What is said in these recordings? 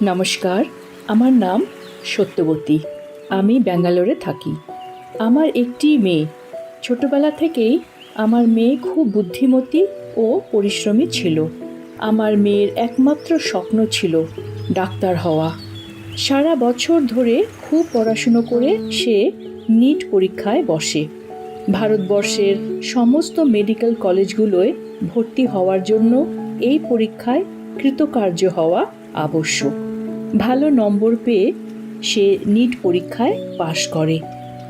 নমস্কার, আমার নাম সত্যবতী। আমি ব্যাঙ্গালোরে থাকি। আমার একটি মেয়ে। ছোটবেলা থেকেই আমার মেয়ে খুব বুদ্ধিমতী ও পরিশ্রমী ছিল। আমার মেয়ের একমাত্র স্বপ্ন ছিল ডাক্তার হওয়া। সারা বছর ধরে খুব পড়াশুনো করে সে নিট পরীক্ষায় বসে। ভারতবর্ষের সমস্ত মেডিকেল কলেজগুলোয় ভর্তি হওয়ার জন্য এই পরীক্ষায় কৃতকার্য হওয়া আবশ্যক। ভালো নম্বর পেয়ে সে নিট পরীক্ষায় পাশ করে,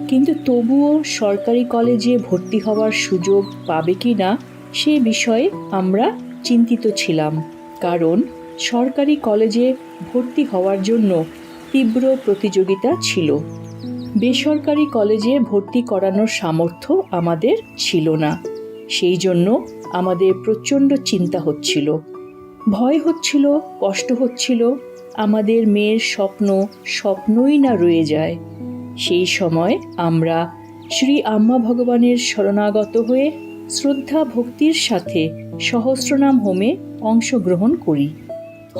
কিন্তু তবুও সরকারি কলেজে ভর্তি হওয়ার সুযোগ পাবে কি না সে বিষয়ে আমরা চিন্তিত ছিলাম। কারণ সরকারি কলেজে ভর্তি হওয়ার জন্য তীব্র প্রতিযোগিতা ছিল। বেসরকারি কলেজে ভর্তি করানোর সামর্থ্য আমাদের ছিল না। সেই জন্য আমাদের প্রচণ্ড চিন্তা হচ্ছিল, ভয় হচ্ছিল, কষ্ট হচ্ছিল। আমাদের মেয়ের স্বপ্নই না রয়ে যায়। সেই সময় আমরা শ্রী আম্মা ভগবানের শরণাগত হয়ে শ্রদ্ধা ভক্তির সাথে সহস্রনাম হোমে অংশগ্রহণ করি।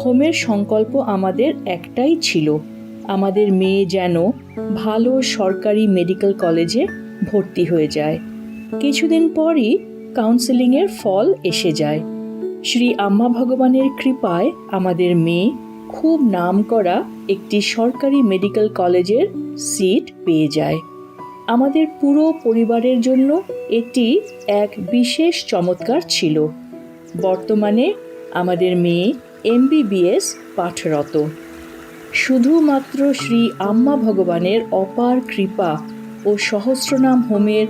হোমের সংকল্প আমাদের একটাই ছিল, আমাদের মেয়ে যেন ভালো সরকারি মেডিকেল কলেজে ভর্তি হয়ে যায়। কিছুদিন পরই কাউন্সেলিংয়ের ফল এসে যায়। শ্রী আম্মা ভগবানের কৃপায় আমাদের মেয়ে খুব নামকরা একটি সরকারি মেডিকেল কলেজের সিট পেয়ে যায়। আমাদের পুরো পরিবারের জন্য এটি এক বিশেষ চমৎকার ছিল। বর্তমানে আমাদের মেয়ে MBBS পাঠরত। শুধুমাত্র শ্রী আম্মা ভগবানের অপার কৃপা ও সহস্রনাম হোমের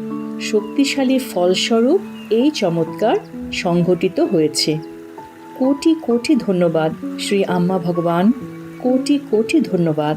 শক্তিশালী ফলস্বরূপ এই চমৎকার সংঘটিত হয়েছে। কোটি কোটি ধন্যবাদ শ্রী আম্মা ভগবান, কোটি কোটি ধন্যবাদ।